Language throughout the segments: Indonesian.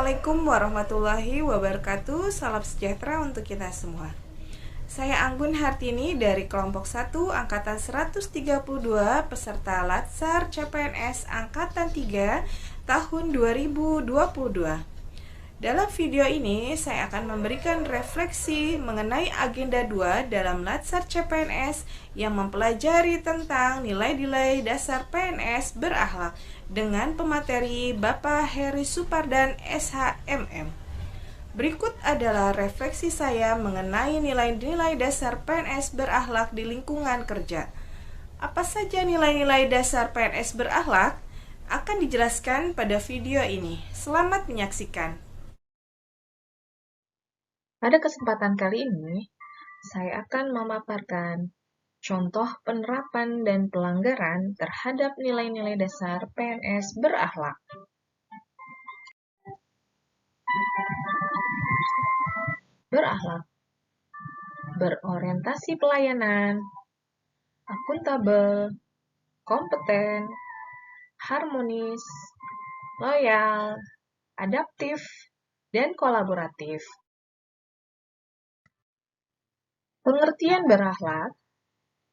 Assalamualaikum warahmatullahi wabarakatuh. Salam sejahtera untuk kita semua. Saya Anggun Hartini dari kelompok 1 angkatan 132 peserta Latsar CPNS angkatan 3 tahun 2022. Dalam video ini saya akan memberikan refleksi mengenai agenda 2 dalam Latsar CPNS yang mempelajari tentang nilai-nilai dasar PNS berakhlak dengan pemateri Bapak Heri Supardan SHMM. Berikut adalah refleksi saya mengenai nilai-nilai dasar PNS berakhlak di lingkungan kerja. Apa saja nilai-nilai dasar PNS berakhlak? Akan dijelaskan pada video ini. Selamat menyaksikan. Pada kesempatan kali ini, saya akan memaparkan contoh penerapan dan pelanggaran terhadap nilai-nilai dasar PNS berakhlak. Berakhlak, berorientasi pelayanan, akuntabel, kompeten, harmonis, loyal, adaptif, dan kolaboratif. Pengertian berakhlak,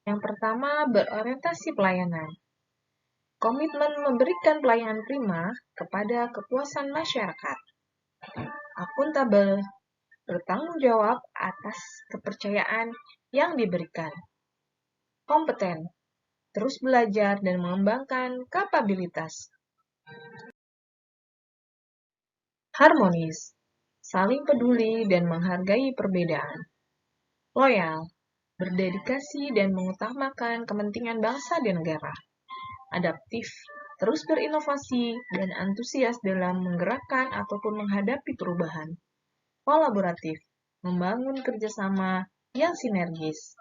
yang pertama berorientasi pelayanan. Komitmen memberikan pelayanan prima kepada kepuasan masyarakat. Akuntabel, bertanggung jawab atas kepercayaan yang diberikan. Kompeten, terus belajar dan mengembangkan kapabilitas. Harmonis, saling peduli dan menghargai perbedaan. Loyal, berdedikasi dan mengutamakan kepentingan bangsa dan negara. Adaptif, terus berinovasi dan antusias dalam menggerakkan ataupun menghadapi perubahan. Kolaboratif, membangun kerjasama yang sinergis.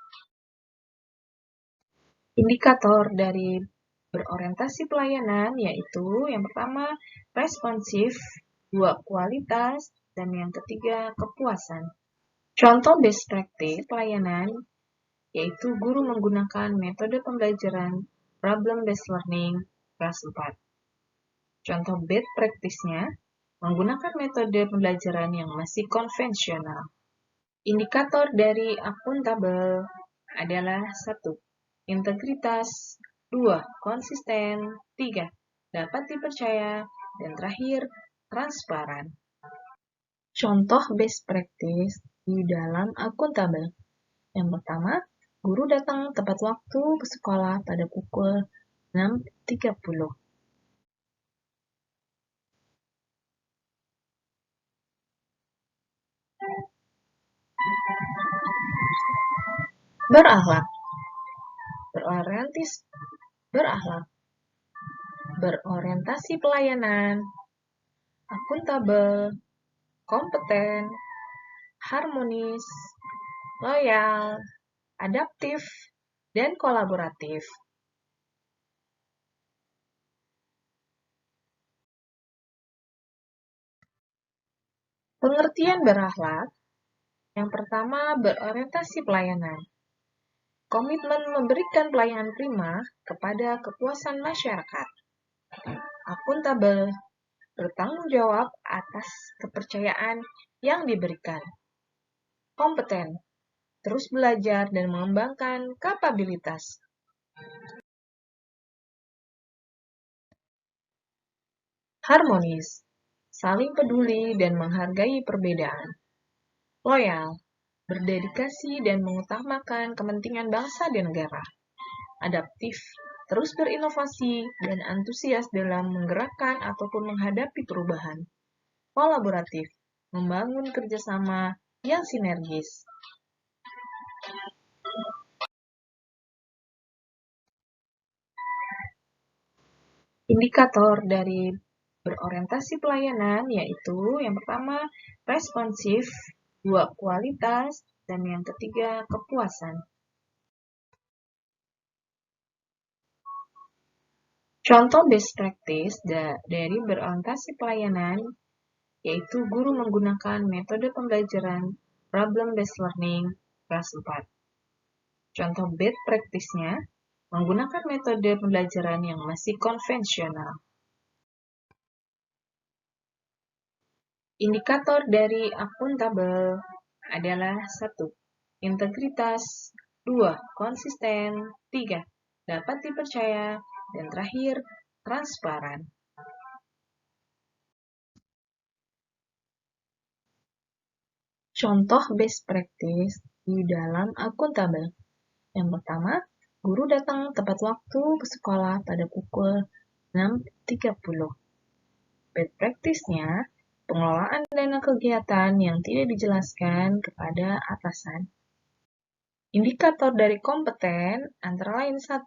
Indikator dari berorientasi pelayanan yaitu yang pertama responsif, dua kualitas, dan yang ketiga kepuasan. Contoh best practice pelayanan yaitu guru menggunakan metode pembelajaran problem-based learning kelas 4. Contoh bad practice-nya menggunakan metode pembelajaran yang masih konvensional. Indikator dari akuntabel adalah 1. Integritas, 2. Konsisten, 3. Dapat dipercaya, dan terakhir, transparan. Contoh best practice di dalam akuntabel. Yang pertama, guru datang tepat waktu ke sekolah pada pukul 6.30. Berakhlak, berorientasi pelayanan, akuntabel, kompeten, harmonis, loyal, adaptif, dan kolaboratif. Pengertian berakhlak, yang pertama berorientasi pelayanan. Komitmen memberikan pelayanan prima kepada kepuasan masyarakat. Akuntabel, bertanggung jawab atas kepercayaan yang diberikan. Kompeten, terus belajar dan mengembangkan kapabilitas. Harmonis, saling peduli dan menghargai perbedaan. Loyal, berdedikasi dan mengutamakan kepentingan bangsa dan negara. Adaptif, terus berinovasi dan antusias dalam menggerakkan ataupun menghadapi perubahan. Kolaboratif, membangun kerjasama yang sinergis. Indikator dari berorientasi pelayanan yaitu yang pertama responsif, 2 kualitas, dan yang ketiga kepuasan. Contoh best practice dari berorientasi pelayanan yaitu guru menggunakan metode pembelajaran problem-based learning kelas 4. Contoh bad practice-nya menggunakan metode pembelajaran yang masih konvensional. Indikator dari akuntabel adalah 1. Integritas, 2. Konsisten, 3. Dapat dipercaya, dan terakhir, transparan. Contoh best practice di dalam akuntabel. Yang pertama, guru datang tepat waktu ke sekolah pada pukul 6.30. Bad practice-nya, pengelolaan dana kegiatan yang tidak dijelaskan kepada atasan. Indikator dari kompeten antara lain 1.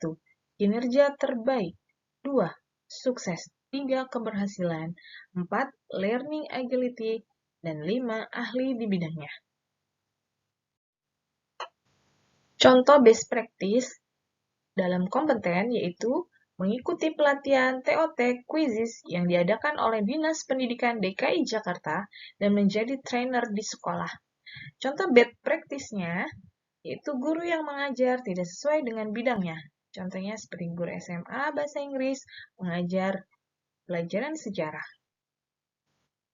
Kinerja terbaik, 2. Sukses, 3. Keberhasilan, 4. Learning agility, dan 5. Ahli di bidangnya. Contoh best practice dalam kompeten yaitu mengikuti pelatihan TOT Quizzes yang diadakan oleh Dinas Pendidikan DKI Jakarta dan menjadi trainer di sekolah. Contoh bad practice-nya yaitu guru yang mengajar tidak sesuai dengan bidangnya. Contohnya seperti guru SMA Bahasa Inggris mengajar pelajaran sejarah.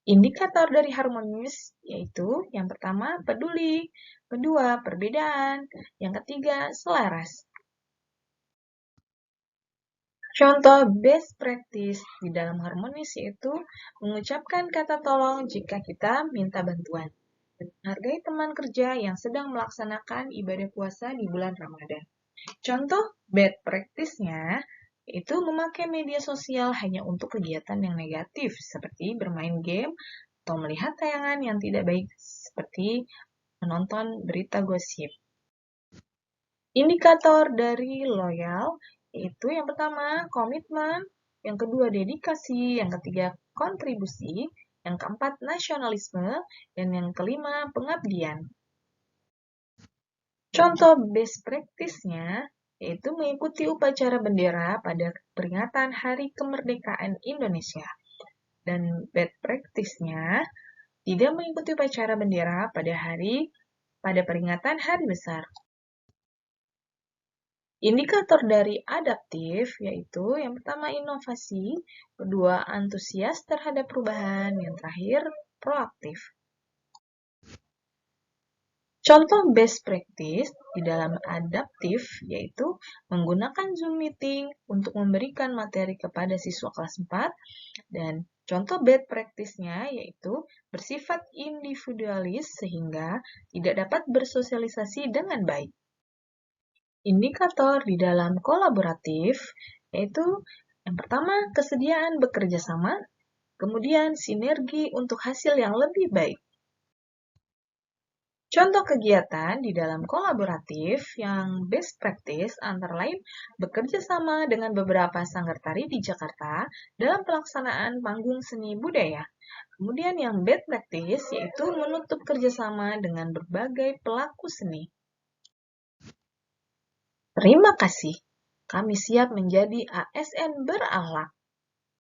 Indikator dari harmonis yaitu yang pertama peduli, kedua perbedaan, yang ketiga selaras. Contoh best practice di dalam harmonis yaitu mengucapkan kata tolong jika kita minta bantuan. Menghargai teman kerja yang sedang melaksanakan ibadah puasa di bulan Ramadan. Contoh bad practice-nya yaitu memakai media sosial hanya untuk kegiatan yang negatif seperti bermain game atau melihat tayangan yang tidak baik seperti menonton berita gosip. Indikator dari loyal yaitu yang pertama komitmen, yang kedua dedikasi, yang ketiga kontribusi, yang keempat nasionalisme, dan yang kelima pengabdian. Contoh best practice-nya yaitu mengikuti upacara bendera pada peringatan Hari Kemerdekaan Indonesia. Dan bad practice-nya tidak mengikuti upacara bendera pada peringatan Hari Besar. Indikator dari adaptif yaitu yang pertama inovasi, kedua antusias terhadap perubahan, yang terakhir proaktif. Contoh best practice di dalam adaptif yaitu menggunakan Zoom meeting untuk memberikan materi kepada siswa kelas 4 dan contoh bad practice-nya yaitu bersifat individualis sehingga tidak dapat bersosialisasi dengan baik. Indikator di dalam kolaboratif yaitu yang pertama kesediaan bekerja sama, kemudian sinergi untuk hasil yang lebih baik. Contoh kegiatan di dalam kolaboratif yang best practice antara lain bekerja sama dengan beberapa sanggar tari di Jakarta dalam pelaksanaan panggung seni budaya. Kemudian yang bad practice yaitu menutup kerjasama dengan berbagai pelaku seni. Terima kasih. Kami siap menjadi ASN berakhlak.